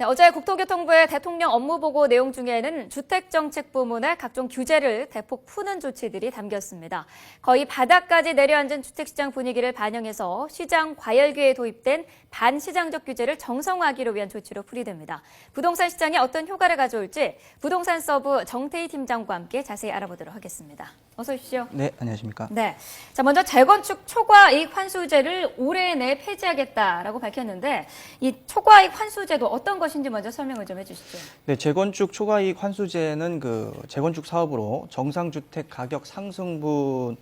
네, 어제 국토교통부의 대통령 업무보고 내용 중에는 주택정책 부문의 각종 규제를 대폭 푸는 조치들이 담겼습니다. 거의 바닥까지 내려앉은 주택시장 분위기를 반영해서 시장 과열기에 도입된 반시장적 규제를 정상화하기로 위한 조치로 풀이됩니다. 부동산 시장에 어떤 효과를 가져올지 부동산 서브 정태희 팀장과 함께 자세히 알아보도록 하겠습니다. 어서 오십시오. 네, 안녕하십니까. 네. 자, 먼저 재건축 초과이익 환수제를 올해 내 폐지하겠다라고 밝혔는데 이 초과이익 환수제도 어떤 것인지 먼저 설명을 좀 해주시죠. 네, 재건축 초과이익 환수제는 재건축 사업으로 정상주택 가격 상승분을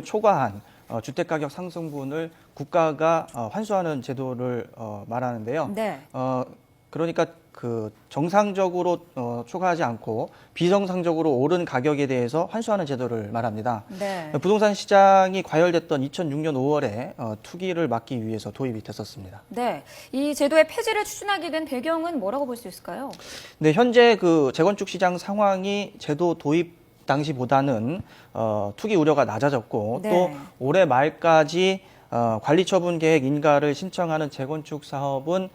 초과한 주택가격 상승분을 국가가 환수하는 제도를 말하는데요. 네. 그러니까 정상적으로 초과하지 않고 비정상적으로 오른 가격에 대해서 환수하는 제도를 말합니다. 네. 부동산 시장이 과열됐던 2006년 5월에 투기를 막기 위해서 도입이 됐었습니다. 네. 이 제도의 폐지를 추진하게 된 배경은 뭐라고 볼 수 있을까요? 네, 현재 재건축 시장 상황이 제도 도입 당시보다는 투기 우려가 낮아졌고 네. 또 올해 말까지 관리처분 계획 인가를 신청하는 재건축 사업은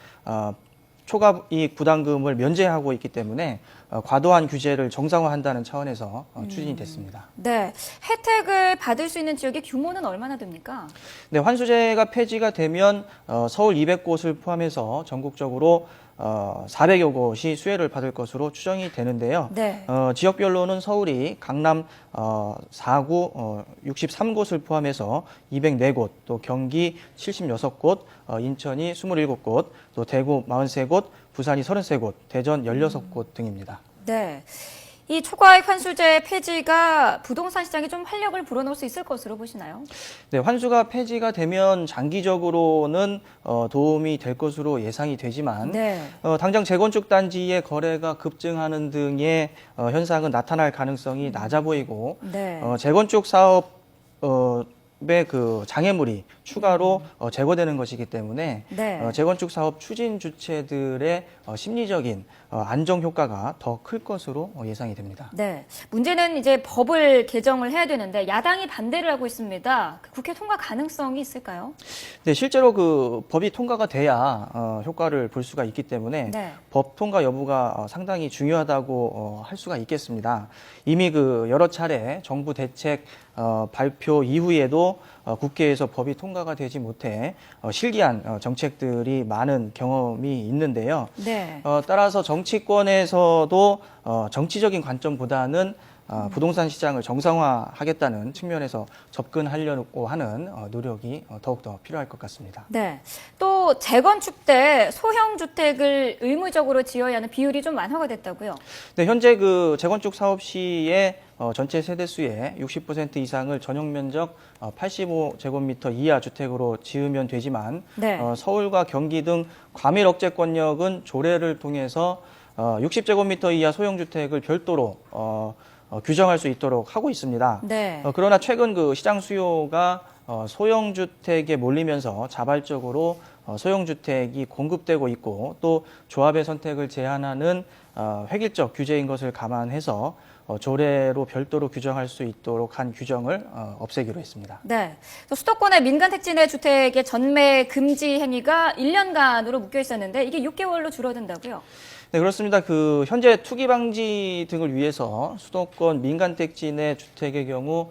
초과이익 부담금을 면제하고 있기 때문에 과도한 규제를 정상화한다는 차원에서 추진이 됐습니다. 네. 혜택을 받을 수 있는 지역의 규모는 얼마나 됩니까? 네, 환수제가 폐지가 되면 서울 200곳을 포함해서 전국적으로 400여 곳이 수혜를 받을 것으로 추정이 되는데요. 네. 지역별로는 서울이 강남 4구 63곳을 포함해서 204곳, 또 경기 76곳, 인천이 27곳, 또 대구 43곳, 부산이 33곳, 대전 16곳 등입니다. 네. 이 초과이익 환수제 폐지가 부동산 시장에 좀 활력을 불어넣을 수 있을 것으로 보시나요? 네, 환수가 폐지가 되면 장기적으로는 도움이 될 것으로 예상이 되지만 네. 당장 재건축 단지의 거래가 급증하는 등의 현상은 나타날 가능성이 낮아 보이고 네. 재건축 사업 의 장애물이 추가로 제거되는 것이기 때문에 네. 재건축 사업 추진 주체들의 심리적인 안정 효과가 더 클 것으로 예상이 됩니다. 네. 문제는 이제 법을 개정을 해야 되는데 야당이 반대를 하고 있습니다. 국회 통과 가능성이 있을까요? 네, 실제로 법이 통과가 돼야 효과를 볼 수가 있기 때문에 네. 법 통과 여부가 상당히 중요하다고 할 수가 있겠습니다. 이미 여러 차례 정부 대책 발표 이후에도 국회에서 법이 통과가 되지 못해 실기한 정책들이 많은 경험이 있는데요. 네. 따라서 정치권에서도 정치적인 관점보다는 부동산 시장을 정상화하겠다는 측면에서 접근하려고 하는 노력이 더욱더 필요할 것 같습니다. 네. 또 재건축 때 소형 주택을 의무적으로 지어야 하는 비율이 좀 완화가 됐다고요? 네, 현재 재건축 사업 시에 전체 세대수의 60% 이상을 전용 면적 85제곱미터 이하 주택으로 지으면 되지만 네. 서울과 경기 등 과밀 억제 권역은 조례를 통해서 60제곱미터 이하 소형 주택을 별도로 규정할 수 있도록 하고 있습니다. 네. 그러나 최근 시장 수요가 소형 주택에 몰리면서 자발적으로 소형 주택이 공급되고 있고 또 조합의 선택을 제한하는 획일적 규제인 것을 감안해서 조례로 별도로 규정할 수 있도록 한 규정을 없애기로 했습니다. 네. 또 수도권의 민간 택지 내 주택의 전매 금지 행위가 1년간으로 묶여 있었는데 이게 6개월로 줄어든다고요? 네, 그렇습니다. 현재 투기 방지 등을 위해서 수도권 민간 택지 내 주택의 경우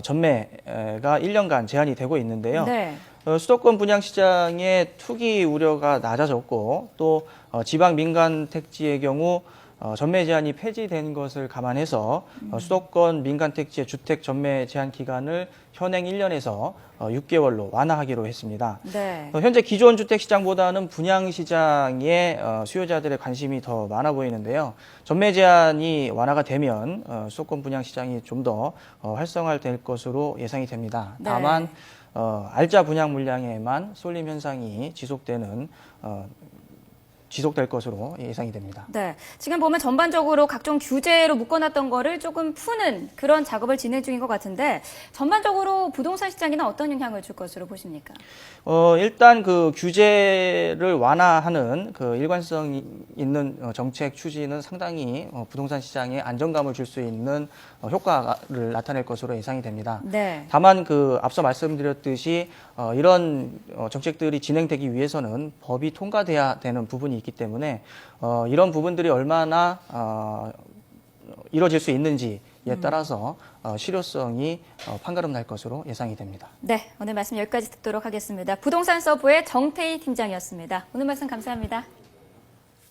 전매가 1년간 제한이 되고 있는데요. 네. 수도권 분양 시장의 투기 우려가 낮아졌고 또 지방 민간 택지의 경우 전매 제한이 폐지된 것을 감안해서 수도권 민간 택지의 주택 전매 제한 기간을 현행 1년에서 6개월로 완화하기로 했습니다. 네. 현재 기존 주택 시장보다는 분양 시장에 수요자들의 관심이 더 많아 보이는데요. 전매 제한이 완화가 되면 수도권 분양 시장이 좀 더 활성화될 것으로 예상이 됩니다. 네. 다만 알짜 분양 물량에만 쏠림 현상이 지속될 것으로 예상이 됩니다. 네. 지금 보면 전반적으로 각종 규제로 묶어놨던 거를 조금 푸는 그런 작업을 진행 중인 것 같은데 전반적으로 부동산 시장에는 어떤 영향을 줄 것으로 보십니까? 일단 규제를 완화하는 일관성 있는 정책 추진은 상당히 부동산 시장에 안정감을 줄 수 있는 효과를 나타낼 것으로 예상이 됩니다. 네. 다만 앞서 말씀드렸듯이 이런 정책들이 진행되기 위해서는 법이 통과돼야 되는 부분이 부분이 있기 때문에 이런 부분들이 얼마나 이루어질 수 있는지에 따라서 실효성이 판가름 날 것으로 예상이 됩니다. 네, 오늘 말씀 여기까지 듣도록 하겠습니다. 부동산 서브의 정태희 팀장이었습니다. 오늘 말씀 감사합니다.